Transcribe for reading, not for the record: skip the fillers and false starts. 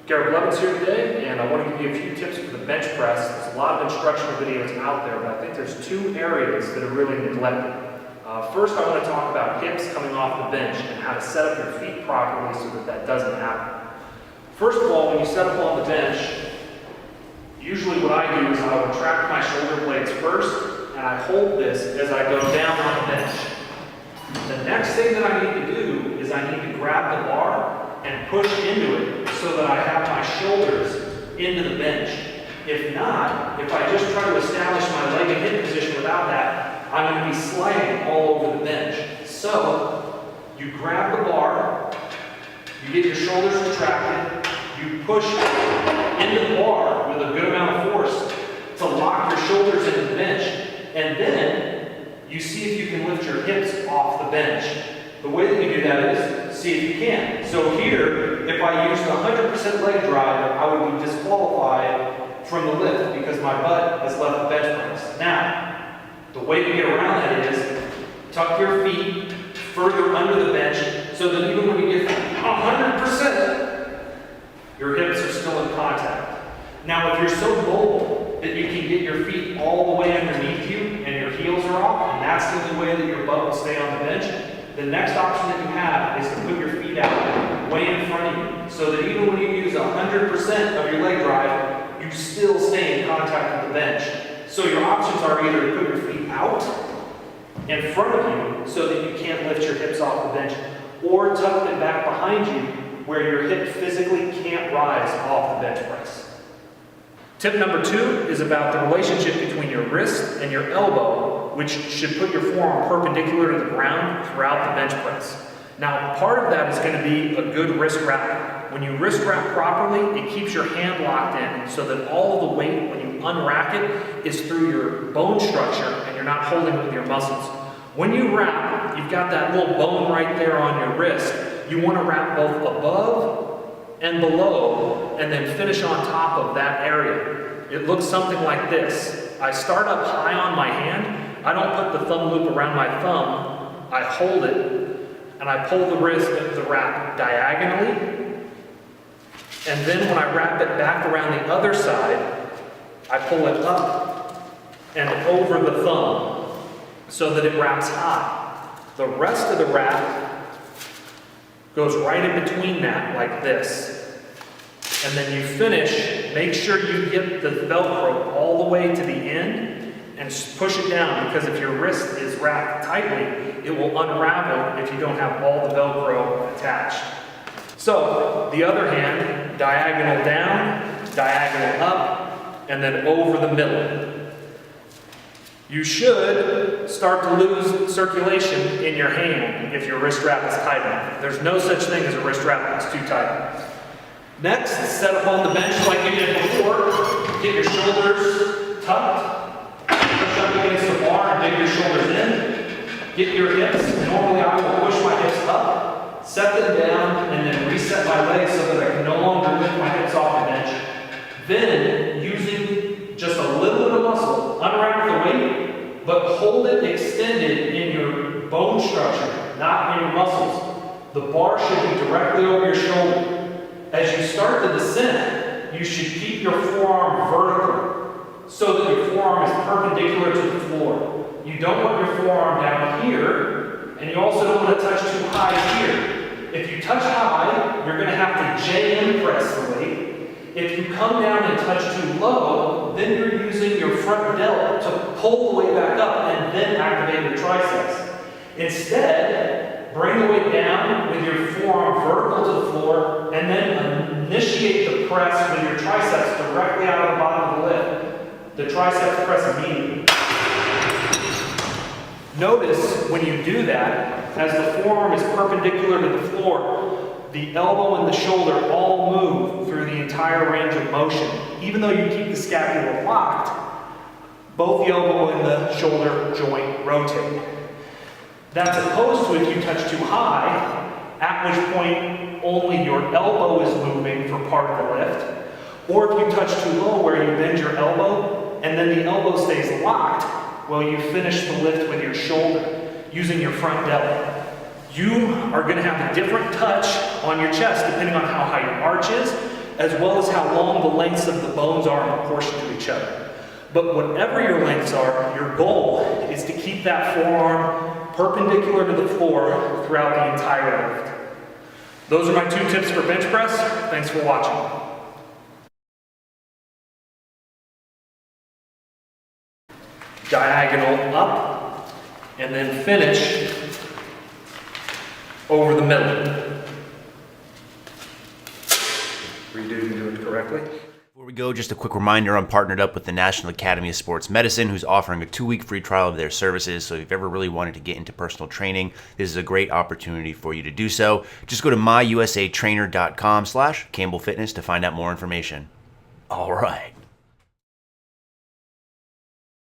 Garrett here today, and I want to give you a few tips for the bench press. There's a lot of instructional videos out there, but I think there's two areas that are really neglected. First, I want to talk about hips coming off the bench and how to set up your feet properly so that that doesn't happen. First of all, when you set up on the bench, usually what I do is I will retract my shoulder blades first, and I hold this as I go down on the bench. The next thing that I need to do is I need to grab the bar and push into it so that I have my shoulders into the bench. If not, if I just try to establish my leg and hip position without that, I'm going to be sliding all over the bench. So, you grab the bar, you get your shoulders retracted, you push into the bar with a good amount of force to lock your shoulders into the bench, and then you see if you can lift your hips off the bench. The way that you do that is, see if you can. So here, if I used 100% leg drive, I would be disqualified from the lift because my butt has left the bench press. Now, the way to get around that is, tuck your feet further under the bench so that even when you get 100%, your hips are still in contact. Now, if you're so mobile that you can get your feet all the way underneath you and your heels are off, and that's the only way that your butt will stay on the bench, the next option that you have is to put your feet out way in front of you so that even when you use 100% of your leg drive, you still stay in contact with the bench. So your options are either to put your feet out in front of you so that you can't lift your hips off the bench, or tuck them back behind you where your hip physically can't rise off the bench press. Tip number 2 is about the relationship between your wrist and your elbow, which should put your forearm perpendicular to the ground throughout the bench press. Now, part of that is going to be a good wrist wrap. When you wrist wrap properly, it keeps your hand locked in so that all of the weight, when you unrack it, is through your bone structure and you're not holding it with your muscles. When you wrap, you've got that little bone right there on your wrist. You want to wrap both above and below, and then finish on top of that area. It looks something like this. I start up high on my hand. I don't put the thumb loop around my thumb. I hold it, and I pull the wrap diagonally. And then when I wrap it back around the other side, I pull it up and over the thumb so that it wraps high. The rest of the wrap goes right in between that, like this. And then you finish, make sure you get the Velcro all the way to the end and push it down, because if your wrist is wrapped tightly, it will unravel if you don't have all the Velcro attached. So, the other hand, diagonal down, diagonal up, and then over the middle. You should start to lose circulation in your hand if your wrist wrap is tight enough. There's no such thing as a wrist wrap that's too tight. Next, set up on the bench like you did before. Get your shoulders tucked. Push up against the bar and dig your shoulders in. Get your hips. Normally I will push my hips up, set them down, and then reset my legs so that I can no longer lift my hips off the bench. Then, using just a little bit of muscle, unwrap the weight, but hold it extended in your bone structure, not in your muscles. The bar should be directly over your shoulder. As you start the descent, you should keep your forearm vertical so that your forearm is perpendicular to the floor. You don't want your forearm down here, and you also don't want to touch too high here. If you touch high, you're going to have to JM press the weight. If you come down and touch too low, then you're using your front delt to pull the weight back up and then activate your triceps. Instead, bring the weight down with your forearm vertical to the floor, and then initiate the press with your triceps directly out of the bottom of the lift. The triceps press immediately. Notice when you do that, as the forearm is perpendicular to the floor, the elbow and the shoulder all move through the entire range of motion. Even though you keep the scapula locked, both the elbow and the shoulder joint rotate. That's opposed to if you touch too high, at which point only your elbow is moving for part of the lift, or if you touch too low where you bend your elbow and then the elbow stays locked, well, you finish the lift with your shoulder using your front delt. You are going to have a different touch on your chest depending on how high your arch is as well as how long the lengths of the bones are in proportion to each other. But whatever your lengths are, your goal is to keep that forearm perpendicular to the floor throughout the entire lift. Those are my 2 tips for bench press. Thanks for watching. Diagonal up, and then finish over the middle. Redo to do it correctly. Before we go, just a quick reminder, I'm partnered up with the National Academy of Sports Medicine, who's offering a 2-week free trial of their services. So if you've ever really wanted to get into personal training, this is a great opportunity for you to do so. Just go to myusatrainer.com/CampbellFitness to find out more information. All right.